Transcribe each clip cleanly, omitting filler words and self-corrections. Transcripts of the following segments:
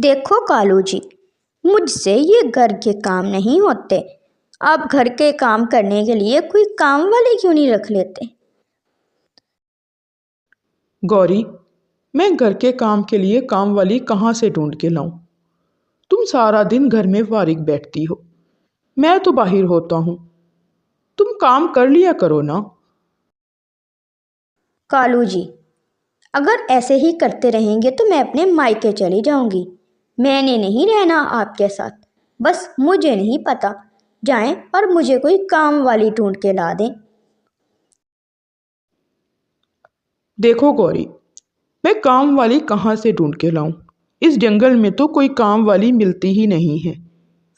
देखो कालू जी, मुझसे ये घर के काम नहीं होते। आप घर के काम करने के लिए कोई काम वाले क्यों नहीं रख लेते? गौरी, मैं घर के काम के लिए काम वाली कहाँ से ढूंढ के लाऊं? तुम सारा दिन घर में फारिग बैठती हो, मैं तो बाहर होता हूँ। तुम काम कर लिया करो ना। कालू जी, अगर ऐसे ही करते रहेंगे तो मैं अपने मायके चली जाऊंगी। मैंने नहीं रहना आपके साथ। बस मुझे नहीं पता, जाएं और मुझे कोई काम वाली ढूंढ के ला दें। देखो गौरी, मैं काम वाली कहाँ से ढूंढ के लाऊं? इस जंगल में तो कोई काम वाली मिलती ही नहीं है।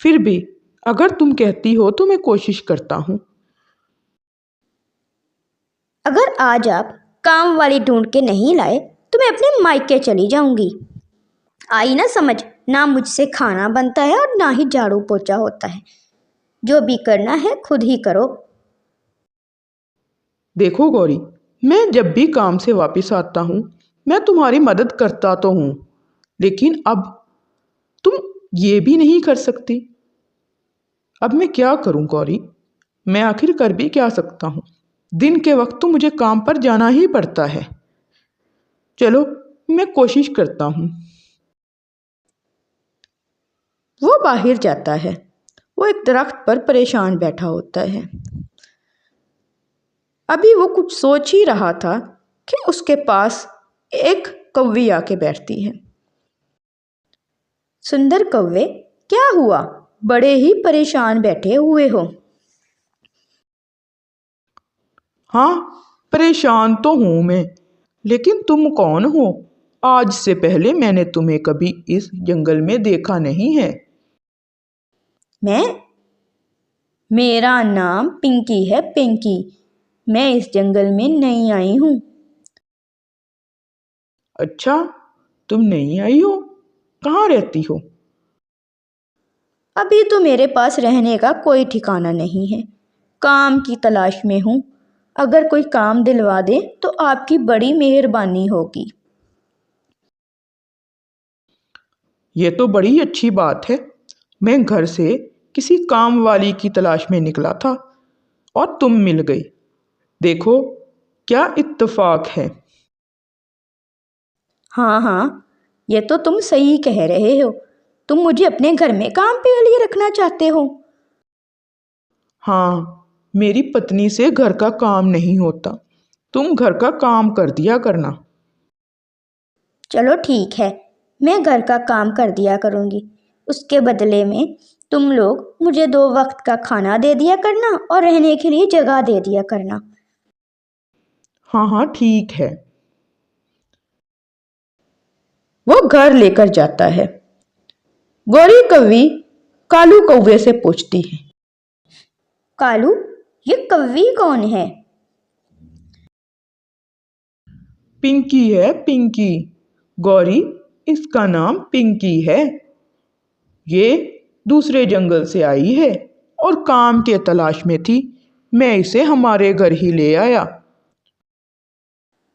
फिर भी अगर तुम कहती हो तो मैं कोशिश करता हूँ। अगर आज आप काम वाली ढूंढ के नहीं लाए तो मैं अपने मायके चली जाऊंगी। आई ना समझ? ना मुझसे खाना बनता है और ना ही झाड़ू पोछा होता है। जो भी करना है खुद ही करो। देखो गौरी, मैं जब भी काम से वापस आता हूँ मैं तुम्हारी मदद करता तो हूँ, लेकिन अब तुम ये भी नहीं कर सकती। अब मैं क्या करूं गौरी? मैं आखिर कर भी क्या सकता हूँ? दिन के वक्त तो मुझे काम पर जाना ही पड़ता है। चलो, मैं कोशिश करता हूँ। वो बाहर जाता है। वो एक दरख्त पर परेशान बैठा होता है। अभी वो कुछ सोच ही रहा था कि उसके पास एक कौवी आके बैठती है। सुंदर कौवे, क्या हुआ? बड़े ही परेशान बैठे हुए हो। हाँ, परेशान तो हूँ मैं, लेकिन तुम कौन हो? आज से पहले मैंने तुम्हें कभी इस जंगल में देखा नहीं है। मैं मेरा नाम पिंकी है, पिंकी। मैं इस जंगल में नई आई हूँ। अच्छा, तुम नहीं आई हो? कहाँ रहती हो? अभी तो मेरे पास रहने का कोई ठिकाना नहीं है। काम की तलाश में हूँ। अगर कोई काम दिलवा दे तो आपकी बड़ी मेहरबानी होगी। ये तो बड़ी अच्छी बात है। मैं घर से किसी काम वाली की तलाश में निकला था और तुम मिल गई। देखो, क्या इत्तेफाक है। हाँ हाँ, ये तो तुम सही कह रहे हो। तुम मुझे अपने घर में काम के लिए रखना चाहते हो। हाँ, मेरी पत्नी से घर का काम नहीं होता। तुम घर का काम कर दिया करना। चलो ठीक है, मैं घर का काम कर दिया करूँगी। उसके बदले में तुम लोग मुझे 2 वक्त का खाना दे दिया करना और रहने के लिए जगह दे दिया करना। हाँ हाँ, ठीक है। वो घर लेकर जाता है। गौरी कौवी कालू कौवे से पूछती है। कालू, ये कौवी कौन है? पिंकी है, पिंकी। गौरी, इसका नाम पिंकी है। ये दूसरे जंगल से आई है और काम के तलाश में थी। मैं इसे हमारे घर ही ले आया।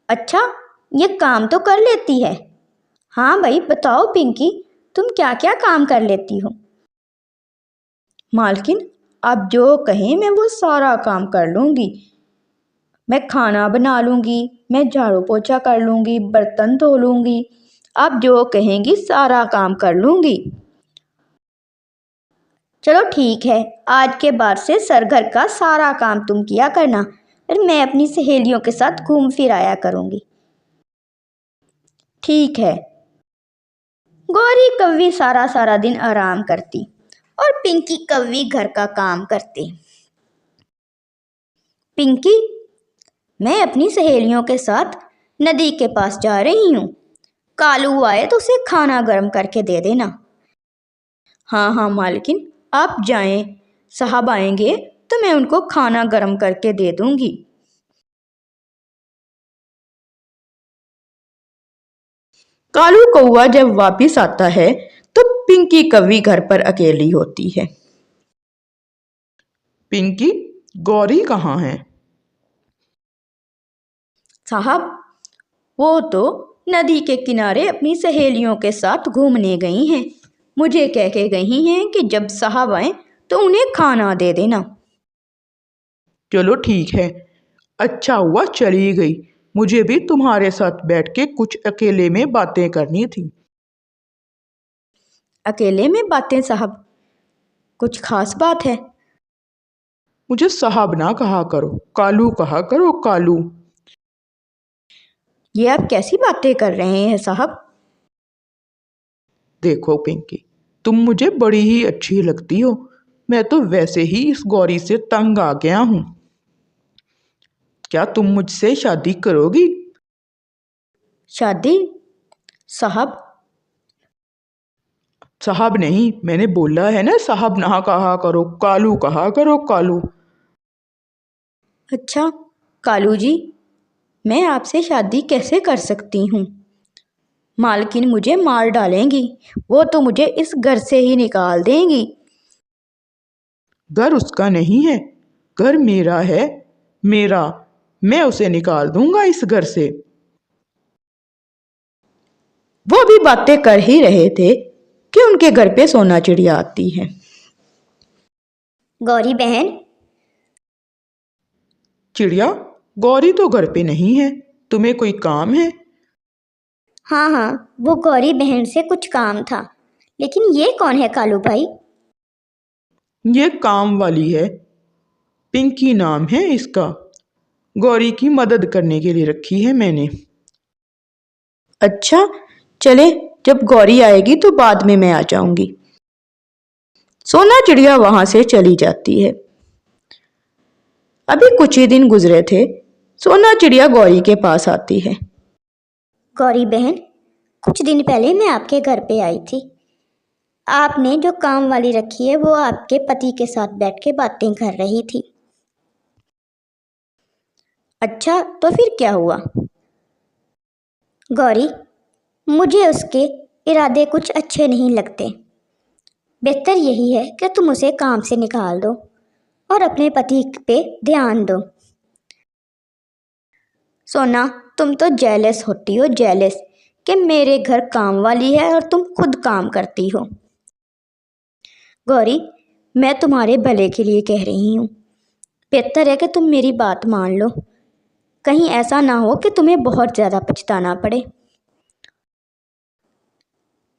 अच्छा, ये काम तो कर लेती है। हाँ भाई, बताओ पिंकी, तुम क्या क्या काम कर लेती हो? मालकिन, आप जो कहें मैं वो सारा काम कर लूँगी। मैं खाना बना लूँगी, मैं झाड़ू पोछा कर लूँगी, बर्तन धो लूँगी। आप जो कहेंगी सारा काम कर लूँगी। चलो ठीक है, आज के बाद से सरघर का सारा काम तुम किया करना, फिर मैं अपनी सहेलियों के साथ घूम फिर आया करूँगी। ठीक है। गौरी कौवी सारा सारा दिन आराम करती और पिंकी कौवी घर का काम करती। पिंकी, मैं अपनी सहेलियों के साथ नदी के पास जा रही हूँ। कालू आए तो उसे खाना गर्म करके दे देना। हाँ हाँ मालकिन, आप जाएं। साहब आएंगे तो मैं उनको खाना गर्म करके दे दूंगी। कालू कौवा जब वापिस आता है तो पिंकी कौवी घर पर अकेली होती है। पिंकी, गौरी कहाँ है? साहब, वो तो नदी के किनारे अपनी सहेलियों के साथ घूमने गई हैं। मुझे कह के गई हैं कि जब साहब आए तो उन्हें खाना दे देना। चलो ठीक है, अच्छा हुआ चली गई। मुझे भी तुम्हारे साथ बैठ के कुछ अकेले में बातें करनी थी। अकेले में बातें साहब? कुछ खास बात है? मुझे साहब ना कहा करो, कालू कहा करो, कालू। ये आप कैसी बातें कर रहे हैं साहब? देखो पिंकी, तुम मुझे बड़ी ही अच्छी लगती हो। मैं तो वैसे ही इस गौरी से तंग आ गया हूँ। क्या तुम मुझसे शादी करोगी? शादी? साहब? साहब नहीं, मैंने बोला है ना, साहब ना कहा करो, कालू कहा करो, कालू। अच्छा कालू जी, मैं आपसे शादी कैसे कर सकती हूँ? मालकिन मुझे मार डालेंगी, वो तो मुझे इस घर से ही निकाल देंगी। घर उसका नहीं है, घर मेरा है, मेरा। मैं उसे निकाल दूंगा इस घर से। वो भी बातें कर ही रहे थे कि उनके घर पे सोना चिड़िया आती है। गौरी बहन। चिड़िया, गौरी तो घर पे नहीं है, तुम्हें कोई काम है? हाँ हाँ, वो गौरी बहन से कुछ काम था। लेकिन ये कौन है कालू भाई? ये काम वाली है, पिंकी नाम है इसका। गौरी की मदद करने के लिए रखी है मैंने। अच्छा चले, जब गौरी आएगी तो बाद में मैं आ जाऊंगी। सोना चिड़िया वहां से चली जाती है। अभी कुछ ही दिन गुजरे थे, सोना चिड़िया गौरी के पास आती है। गौरी बहन, कुछ दिन पहले मैं आपके घर पे आई थी। आपने जो काम वाली रखी है वो आपके पति के साथ बैठ के बातें कर रही थी। अच्छा तो फिर क्या हुआ? गौरी, मुझे उसके इरादे कुछ अच्छे नहीं लगते। बेहतर यही है कि तुम उसे काम से निकाल दो और अपने पति पे ध्यान दो। सोना, तुम तो जेलस होती हो, जेलस कि मेरे घर काम वाली है और तुम खुद काम करती हो। गौरी, मैं तुम्हारे भले के लिए कह रही हूँ। बेहतर है कि तुम मेरी बात मान लो, कहीं ऐसा ना हो कि तुम्हें बहुत ज़्यादा पछताना पड़े।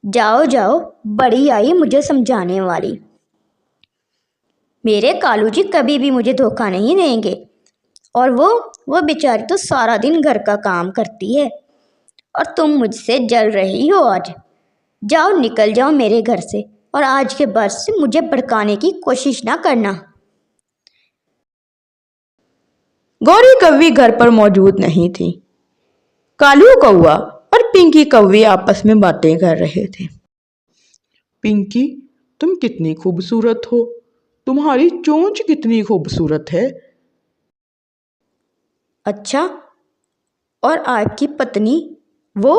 जाओ जाओ, बड़ी आई मुझे समझाने वाली। मेरे कालू जी कभी भी मुझे धोखा नहीं देंगे। और वो बेचारी तो सारा दिन घर का काम करती है और तुम मुझसे जल रही हो आज। जाओ, निकल जाओ मेरे घर से, और आज के बाद से मुझे भड़काने की कोशिश ना करना। गौरी कौवी घर पर मौजूद नहीं थी। कालू कौवा और पिंकी कौवी आपस में बातें कर रहे थे। पिंकी, तुम कितनी खूबसूरत हो, तुम्हारी चोंच कितनी खूबसूरत है। अच्छा, और आपकी पत्नी वो?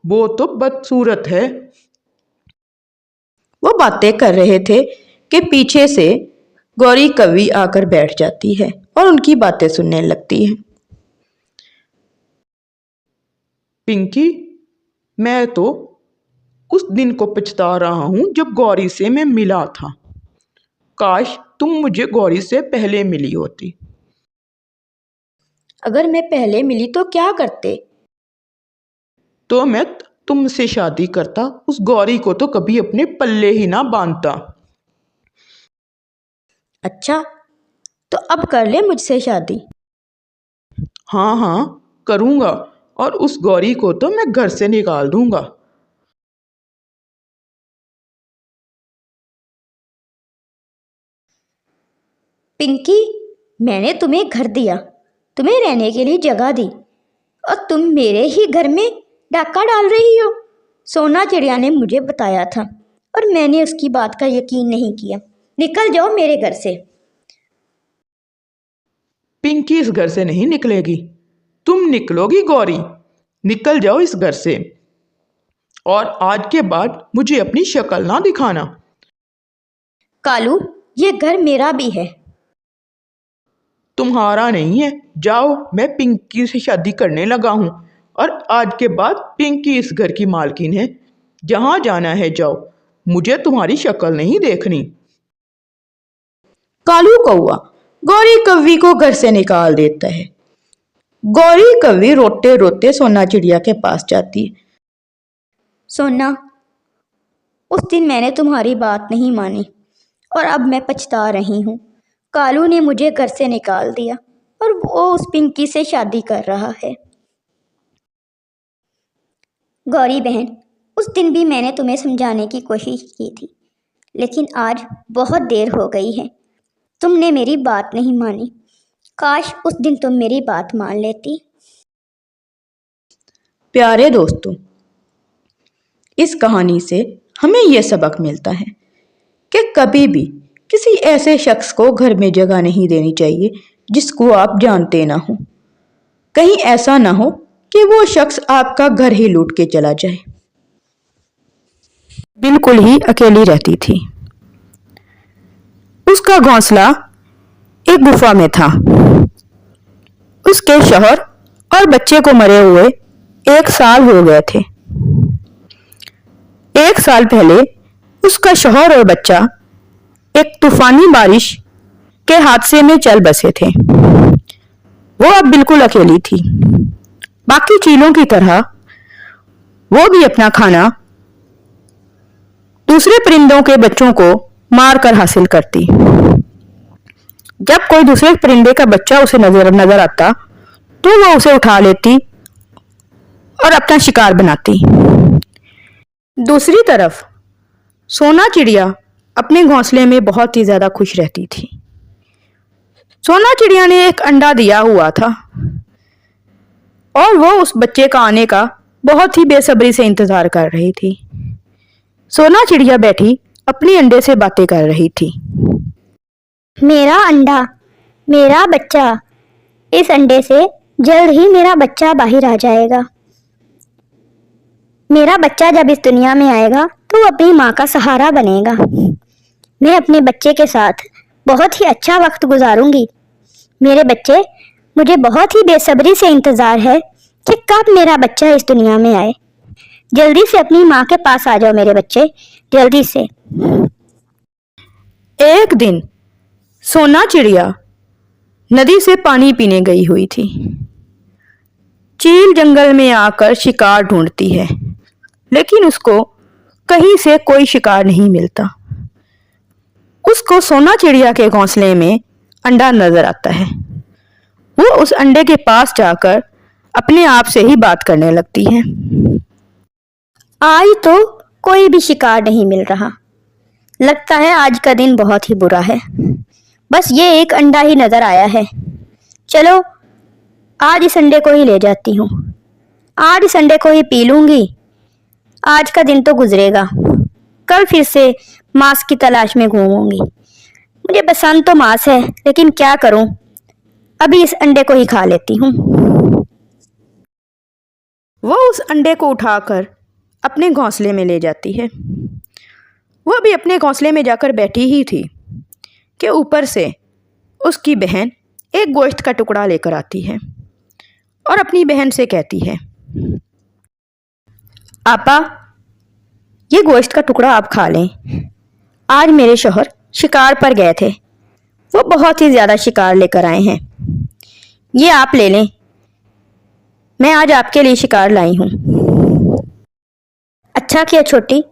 वो तो बदसूरत है। वो बातें कर रहे थे कि पीछे से गौरी कवि आकर बैठ जाती है और उनकी बातें सुनने लगती है। पिंकी, मैं तो उस दिन को पछता रहा हूँ जब गौरी से मैं मिला था। काश तुम मुझे गौरी से पहले मिली होती। अगर मैं पहले मिली तो क्या करते? तो मैं तुमसे शादी करता, उस गौरी को तो कभी अपने पल्ले ही ना बांधता। अच्छा, तो अब कर ले मुझसे शादी। हाँ हाँ, करूँगा, और उस गौरी को तो मैं घर से निकाल दूंगा। पिंकी, मैंने तुम्हें घर दिया, तुम्हें रहने के लिए जगह दी, और तुम मेरे ही घर में डाका डाल रही हो। सोना चिड़िया ने मुझे बताया था और मैंने उसकी बात का यकीन नहीं किया। निकल जाओ मेरे घर से। पिंकी इस घर से नहीं निकलेगी, तुम निकलोगी गौरी। निकल जाओ इस घर से, और आज के बाद मुझे अपनी शक्ल ना दिखाना। कालू, ये घर मेरा भी है। तुम्हारा नहीं है, जाओ, मैं पिंकी से शादी करने लगा हूँ। और आज के बाद पिंकी इस घर की मालकिन है। जहाँ जाना है जाओ, मुझे तुम्हारी शक्ल नहीं देखनी। कालू कौआ गौरी कौवी को घर से निकाल देता है। गौरी कौवी रोते रोते सोना चिड़िया के पास जाती है। सोना, उस दिन मैंने तुम्हारी बात नहीं मानी और अब मैं पछता रही हूँ। कालू ने मुझे घर से निकाल दिया और वो उस पिंकी से शादी कर रहा है। गौरी बहन, उस दिन भी मैंने तुम्हें समझाने की कोशिश की थी, लेकिन आज बहुत देर हो गई है। तुमने मेरी बात नहीं मानी। काश उस दिन तुम मेरी बात मान लेती। प्यारे दोस्तों, इस कहानी से हमें यह सबक मिलता है कि कभी भी किसी ऐसे शख्स को घर में जगह नहीं देनी चाहिए जिसको आप जानते ना हो। कहीं ऐसा ना हो कि वो शख्स आपका घर ही लूट के चला जाए। बिल्कुल ही अकेली रहती थी। उसका घोंसला एक गुफा में था। उसके शौहर और बच्चे को मरे हुए 1 साल हो गए थे। 1 साल पहले उसका शौहर और बच्चा एक तूफानी बारिश के हादसे में चल बसे थे। वो अब बिल्कुल अकेली थी। बाकी चीलों की तरह वो भी अपना खाना दूसरे परिंदों के बच्चों को मारकर हासिल करती। जब कोई दूसरे परिंदे का बच्चा उसे नजर आता तो वो उसे उठा लेती और अपना शिकार बनाती। दूसरी तरफ सोना चिड़िया अपने घोंसले में बहुत ही ज्यादा खुश रहती थी। सोना चिड़िया ने एक अंडा दिया हुआ था और वो उस बच्चे का आने का बहुत ही बेसब्री से इंतजार कर रही थी। सोना चिड़िया बैठी अपने अंडे से बातें कर रही थी। मेरा अंडा, मेरा बच्चा, इस अंडे से जल्द ही मेरा बच्चा बाहर आ जाएगा। मेरा बच्चा जब इस दुनिया में आएगा तो अपनी माँ का सहारा बनेगा। मैं अपने बच्चे के साथ बहुत ही अच्छा वक्त गुजारूंगी। मेरे बच्चे, मुझे बहुत ही बेसब्री से इंतजार है कि कब मेरा बच्चा इस दुनिया में आए। जल्दी से अपनी माँ के पास आ जाओ मेरे बच्चे, जल्दी से। एक दिन सोना चिड़िया नदी से पानी पीने गई हुई थी। चील जंगल में आकर शिकार ढूंढती है, लेकिन उसको कहीं से कोई शिकार नहीं मिलता। उसको सोना चिड़िया के घोंसले में अंडा नजर आता है। वो उस अंडे के पास जाकर अपने आप से ही बात करने लगती है। आज तो कोई भी शिकार नहीं मिल रहा। लगता है आज का दिन बहुत ही बुरा है। बस ये एक अंडा ही नजर आया है। चलो, आज इस अंडे को ही ले जाती हूँ। आज इस अंडे को ही पी लूंगी। आज का दिन तो गुजरेगा, कल फिर से मांस की तलाश में घूमूंगी। मुझे पसंद तो मांस है, लेकिन क्या करूं, अभी इस अंडे को ही खा लेती हूँ। वो उस अंडे को उठाकर अपने घोंसले में ले जाती है। वह भी अपने घोंसले में जाकर बैठी ही थी कि ऊपर से उसकी बहन एक गोश्त का टुकड़ा लेकर आती है और अपनी बहन से कहती है, आपा, ये गोश्त का टुकड़ा आप खा लें। आज मेरे शौहर शिकार पर गए थे। वो बहुत ही ज़्यादा शिकार लेकर आए हैं। ये आप ले लें। मैं आज आपके लिए शिकार लाई हूँ। अच्छा किया छोटी,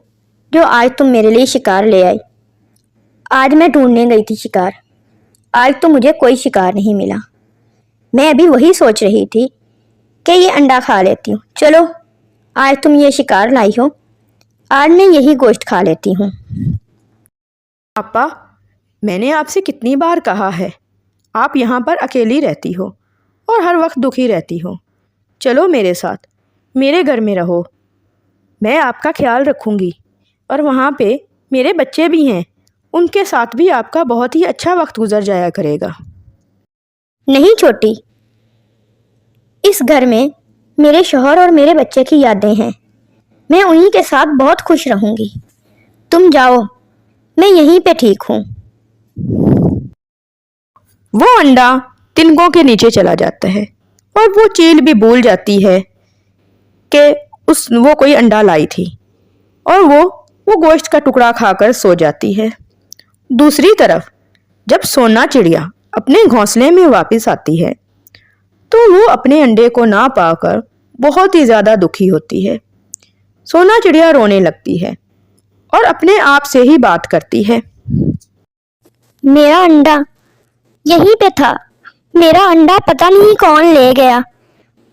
जो आज तुम मेरे लिए शिकार ले आई। आज मैं ढूंढने गई थी शिकार। आज तो मुझे कोई शिकार नहीं मिला। मैं अभी वही सोच रही थी कि ये अंडा खा लेती हूँ। चलो, आज तुम ये शिकार लाई हो, आज मैं यही गोश्त खा लेती हूँ। आपा, मैंने आपसे कितनी बार कहा है, आप यहाँ पर अकेली रहती हो और हर वक्त दुखी रहती हो। चलो मेरे साथ, मेरे घर में रहो। मैं आपका ख्याल रखूँगी और वहाँ पे मेरे बच्चे भी हैं, उनके साथ भी आपका बहुत ही अच्छा वक्त गुजर जाया करेगा। नहीं छोटी, इस घर में मेरे शौहर और मेरे बच्चे की यादें हैं। मैं उन्हीं के साथ बहुत खुश रहूंगी। तुम जाओ, मैं यहीं पे ठीक हूँ। वो अंडा तिनकों के नीचे चला जाता है और वो चील भी भूल जाती है वो कोई अंडा लाई थी और वो गोश्त का टुकड़ा खाकर सो जाती है। दूसरी तरफ जब सोना चिड़िया अपने घोंसले में वापस आती है तो वो अपने अंडे को ना पाकर बहुत ही ज्यादा दुखी होती है। सोना चिड़िया रोने लगती है और अपने आप से ही बात करती है। मेरा अंडा यहीं पे था। मेरा अंडा पता नहीं कौन ले गया।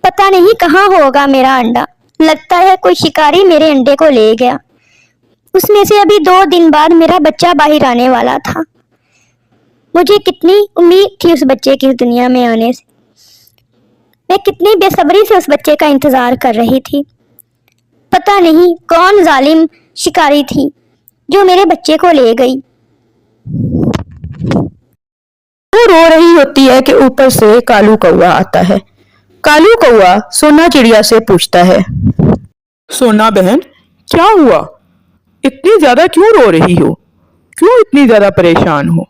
पता नहीं कहाँ होगा मेरा अंडा। लगता है कोई शिकारी मेरे अंडे को ले गया। उसमें से अभी 2 दिन बाद मेरा बच्चा बाहर आने वाला था। मुझे कितनी उम्मीद थी उस बच्चे की इस दुनिया में आने से। मैं कितनी बेसब्री से उस बच्चे का इंतजार कर रही थी। पता नहीं कौन जालिम शिकारी थी जो मेरे बच्चे को ले गई। वो रो रही होती है कि ऊपर से कालू कौवा आता है। कालू कौवा सोना चिड़िया से पूछता है, सोना बहन, क्या हुआ? इतनी ज्यादा क्यों रो रही हो? क्यों इतनी ज्यादा परेशान हो?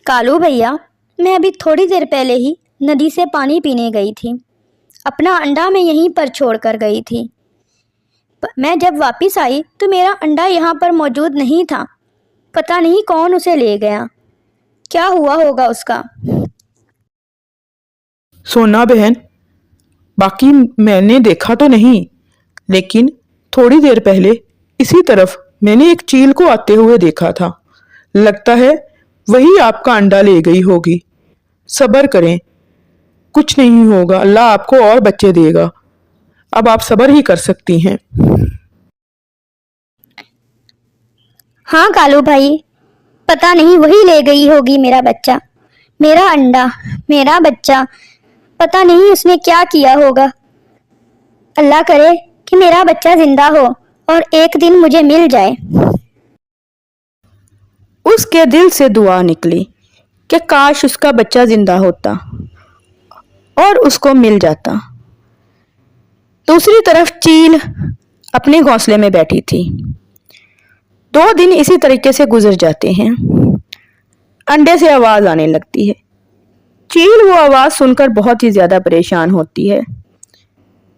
कालू भैया, मैं अभी थोड़ी देर पहले ही नदी से पानी पीने गई थी। अपना अंडा मैं यहीं पर छोड़ कर गई थी। मैं जब वापस आई तो मेरा अंडा यहाँ पर मौजूद नहीं था। पता नहीं कौन उसे ले गया। क्या हुआ होगा उसका? सोना बहन, बाकी मैंने देखा तो नहीं, लेकिन थोड़ी देर पहले इसी तरफ मैंने एक चील को आते हुए देखा था। लगता है वही आपका अंडा ले गई होगी। सब्र करें, कुछ नहीं होगा, अल्लाह आपको और बच्चे देगा। अब आप सब्र ही कर सकती हैं। हाँ कालू भाई, पता नहीं वही ले गई होगी मेरा बच्चा, मेरा अंडा, मेरा बच्चा। पता नहीं उसने क्या किया होगा। अल्लाह करे कि मेरा बच्चा जिंदा हो और एक दिन मुझे मिल जाए। उसके दिल से दुआ निकली कि काश उसका बच्चा जिंदा होता और उसको मिल जाता। दूसरी तरफ चील अपने घोंसले में बैठी थी। 2 दिन इसी तरीके से गुजर जाते हैं। अंडे से आवाज आने लगती है। चील वो आवाज सुनकर बहुत ही ज्यादा परेशान होती है।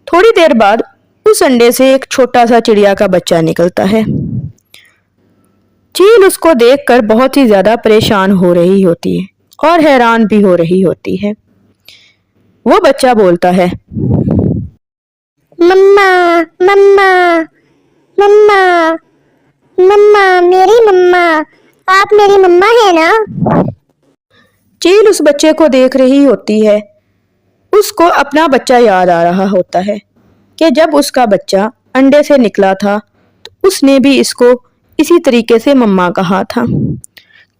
थोड़ी देर बाद उस अंडे से एक छोटा सा चिड़िया का बच्चा निकलता है। चील उसको देखकर बहुत ही ज्यादा परेशान हो रही होती है और हैरान भी हो रही होती है। वो बच्चा बोलता है, मम्मा मम्मा मम्मा मम्मा, मेरी मम्मा, आप मेरी मम्मा है ना? चील उस बच्चे को देख रही होती है। उसको अपना बच्चा याद आ रहा होता है कि जब उसका बच्चा अंडे से निकला था तो उसने भी इसको इसी तरीके से मम्मा कहा था।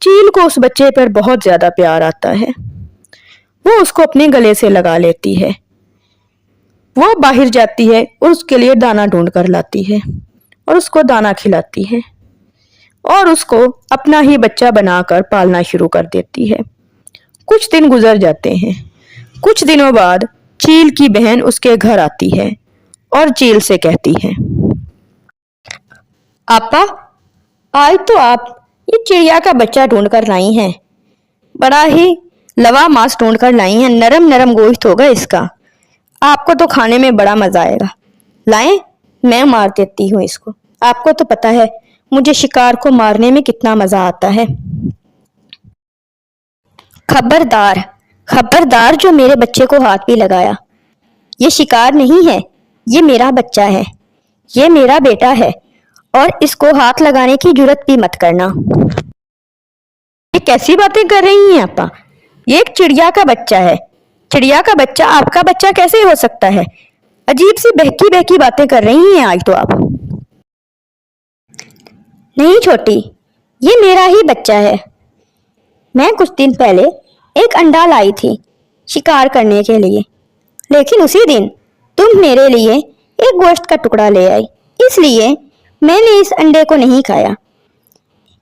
चील को उस बच्चे पर बहुत ज्यादा प्यार आता है। वो उसको अपने गले से लगा लेती है। वो बाहर जाती है और उसके लिए दाना ढूंढ कर लाती है और उसको दाना खिलाती है और उसको अपना ही बच्चा बनाकर पालना शुरू कर देती है। कुछ दिन गुजर जाते हैं। कुछ दिनों बाद चील की बहन उसके घर आती है और चील से कहती है, आपा, आज तो आप ये चिड़िया का बच्चा ढूंढ कर लाई हैं। बड़ा ही लवा मांस ढूंढ कर लाई हैं। नरम नरम गोश्त होगा इसका। आपको तो खाने में बड़ा मजा आएगा। लाएं, मैं मार देती हूँ इसको। आपको तो पता है मुझे शिकार को मारने में कितना मजा आता है। खबरदार, खबरदार जो मेरे बच्चे को हाथ भी लगाया। ये शिकार नहीं है, ये मेरा बच्चा है, ये मेरा बेटा है और इसको हाथ लगाने की जुर्रत भी मत करना। ये कैसी बातें कर रही हैं आपा? ये एक चिड़िया का बच्चा है। चिड़िया का बच्चा आपका बच्चा कैसे हो सकता है? अजीब सी बहकी बहकी बातें कर रही हैं आज तो आप। नहीं छोटी, ये मेरा ही बच्चा है। मैं कुछ दिन पहले एक अंडा लाई थी शिकार करने के लिए, लेकिन उसी दिन तुम मेरे लिए एक गोश्त का टुकड़ा ले आई, इसलिए मैंने इस अंडे को नहीं खाया।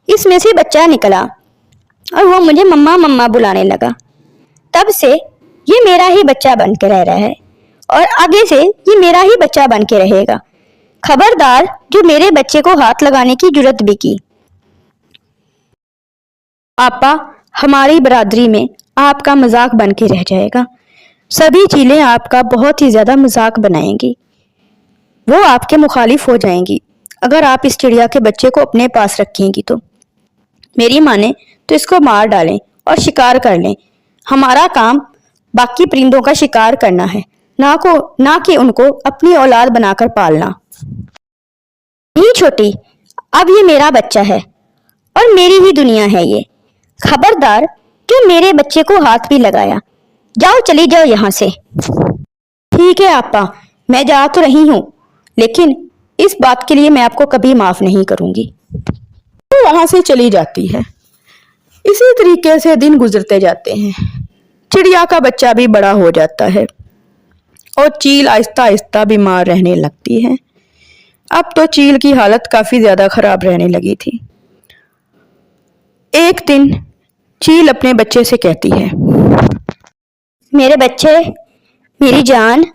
इसमें से बच्चा निकला और वो मुझे मम्मा मम्मा बुलाने लगा। तब से ये मेरा ही बच्चा बन के रह रहा है और आगे से ये मेरा ही बच्चा बन के रहेगा। खबरदार जो मेरे बच्चे को हाथ लगाने की जुर्रत भी की। आपा, हमारी बरादरी में आपका मजाक बन के रह जाएगा। सभी चीलें आपका बहुत ही ज्यादा मजाक बनाएंगी। वो आपके मुखालिफ हो जाएंगी अगर आप इस चिड़िया के बच्चे को अपने पास रखेंगी तो। मेरी माने तो इसको मार डालें और शिकार कर लें। हमारा काम बाकी परिंदों का शिकार करना है, ना कि उनको अपनी औलाद बनाकर पालना। नहीं छोटी, अब ये मेरा बच्चा है और मेरी ही दुनिया है ये। खबरदार क्यों मेरे बच्चे को हाथ भी लगाया। जाओ, चली जाओ यहाँ से। ठीक है आपा, मैं जा तो रही हूँ, लेकिन इस बात के लिए मैं आपको कभी माफ नहीं करूंगी। तो वहां से चली जाती है। इसी तरीके से दिन गुजरते जाते हैं। चिड़िया का बच्चा भी बड़ा हो जाता है और चील आहिस्ता आहिस्ता बीमार रहने लगती है। अब तो चील की हालत काफी ज्यादा खराब रहने लगी थी। एक दिन चील अपने बच्चे से कहती है, मेरे बच्चे, मेरी जान,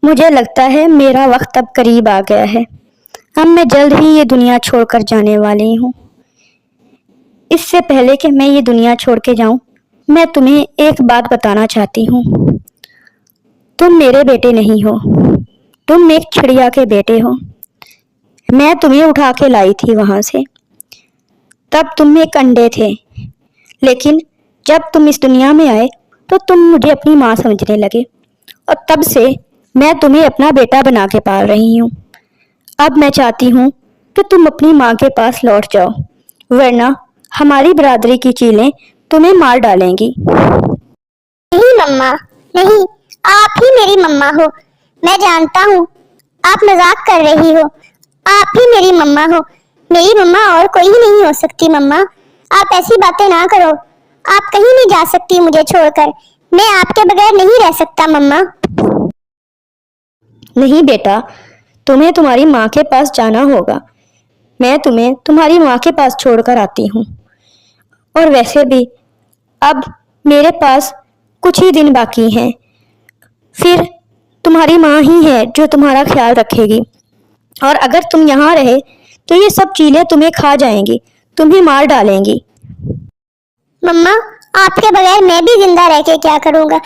मुझे लगता है मेरा वक्त अब करीब आ गया है। अब मैं जल्द ही ये दुनिया छोड़कर जाने वाली हूँ। इससे पहले कि मैं ये दुनिया छोड़ के जाऊं, मैं तुम्हें एक बात बताना चाहती हूँ। तुम मेरे बेटे नहीं हो, तुम एक चिड़िया के बेटे हो। मैं तुम्हें उठा के लाई थी वहां से, तब तुम एक अंडे थे, लेकिन जब तुम इस दुनिया में आए तो तुम मुझे अपनी माँ समझने लगे और तब से मैं तुम्हें अपना बेटा बना के पाल रही हूँ। अब मैं चाहती हूँ कि तुम अपनी माँ के पास लौट जाओ, वरना हमारी बिरादरी की चीलें तुम्हें मार डालेंगी। नहीं मम्मा, नहीं, आप ही मेरी मम्मा हो। मैं जानता हूँ आप मजाक कर रही हो। आप ही मेरी मम्मा हो। मेरी मम्मा और कोई ही नहीं हो सकती। मम्मा, आप ऐसी बातें ना करो। आप कहीं नहीं जा सकती मुझे छोड़कर। मैं आपके बगैर नहीं रह सकता मम्मा। नहीं बेटा, तुम्हें तुम्हारी माँ के पास जाना होगा। मैं तुम्हें तुम्हारी माँ के पास छोड़कर आती हूँ। और वैसे भी अब मेरे पास कुछ ही दिन बाकी हैं, फिर तुम्हारी माँ ही है जो तुम्हारा ख्याल रखेगी। और अगर तुम यहाँ रहे तो ये सब चीलें तुम्हें खा जाएंगी, तुम्हें मार डालेंगी। मम्मा, आपके बगैर मैं भी जिंदा रह के क्या करूँगा?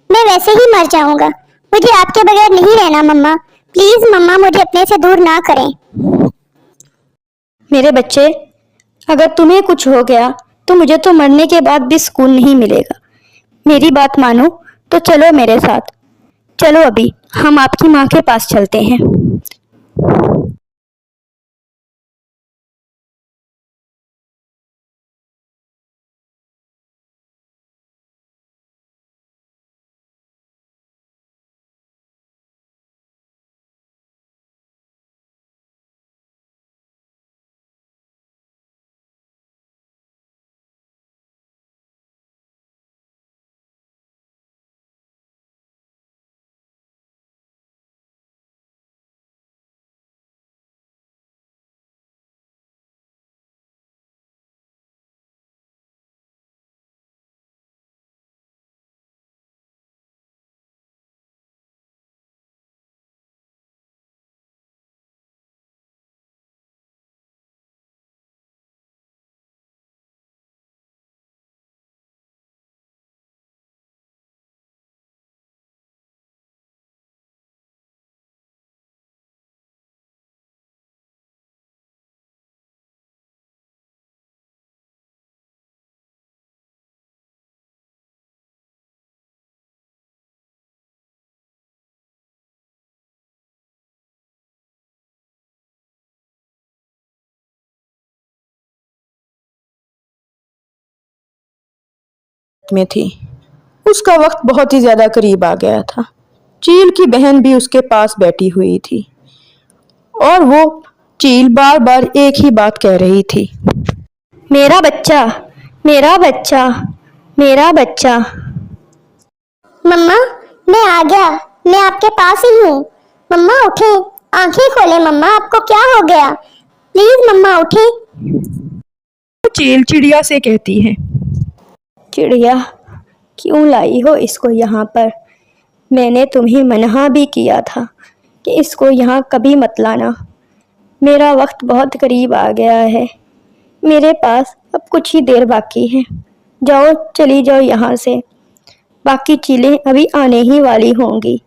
मैं वैसे ही मर जाऊंगा। मुझे आपके बगैर नहीं रहना मम्मा। प्लीज मम्मा, मुझे अपने से दूर ना करें। मेरे बच्चे, अगर तुम्हें कुछ हो गया तो मुझे तो मरने के बाद भी सुकून नहीं मिलेगा। मेरी बात मानो तो चलो मेरे साथ। चलो, अभी हम आपकी माँ के पास चलते हैं। में थी। उसका वक्त बहुत ही ज्यादा करीब आ गया था। चील की बहन भी उसके पास बैठी हुई थी और वो चील बार बार एक ही बात कह रही थी, मेरा बच्चा, मेरा बच्चा, मेरा बच्चा। मम्मा, मैं आ गया। मैं आपके पास ही हूँ। मम्मा उठे, आंखें खोले। मम्मा, आपको क्या हो गया? प्लीज मम्मा उठे। चील चिड़िया से कहती है, चिड़िया, क्यों लाई हो इसको यहाँ पर? मैंने तुम्हें मना भी किया था कि इसको यहाँ कभी मत लाना। मेरा वक्त बहुत करीब आ गया है। मेरे पास अब कुछ ही देर बाकी है। जाओ, चली जाओ यहाँ से। बाकी चीलें अभी आने ही वाली होंगी।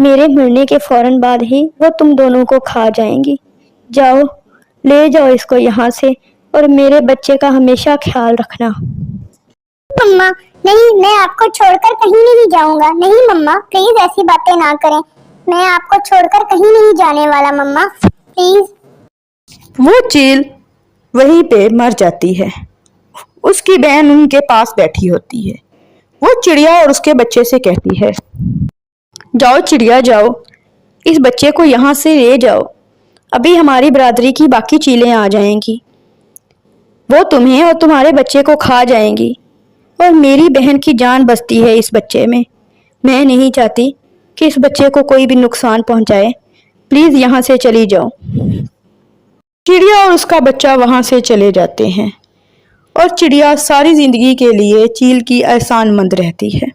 मेरे मरने के फौरन बाद ही वो तुम दोनों को खा जाएंगी। जाओ, ले जाओ इसको यहाँ से, और मेरे बच्चे का हमेशा ख्याल रखना। मम्मा नहीं, मैं आपको छोड़कर कहीं नहीं जाऊंगा। नहीं मम्मा, प्लीज ऐसी बातें ना करें। मैं आपको छोड़कर कहीं नहीं जाने वाला मम्मा, प्लीज। वो चील वहीं पे मर जाती है। उसकी बहन उनके पास बैठी होती है। वो चिड़िया और उसके बच्चे से कहती है, जाओ चिड़िया जाओ, इस बच्चे को यहाँ से ले जाओ, अभी हमारी बरादरी की बाकी चीलें आ जाएंगी, वो तुम्हें और तुम्हारे बच्चे को खा जाएंगी, और मेरी बहन की जान बसती है इस बच्चे में। मैं नहीं चाहती कि इस बच्चे को कोई भी नुकसान पहुंचाए। प्लीज यहाँ से चली जाओ। चिड़िया और उसका बच्चा वहां से चले जाते हैं और चिड़िया सारी जिंदगी के लिए चील की एहसानमंद रहती है।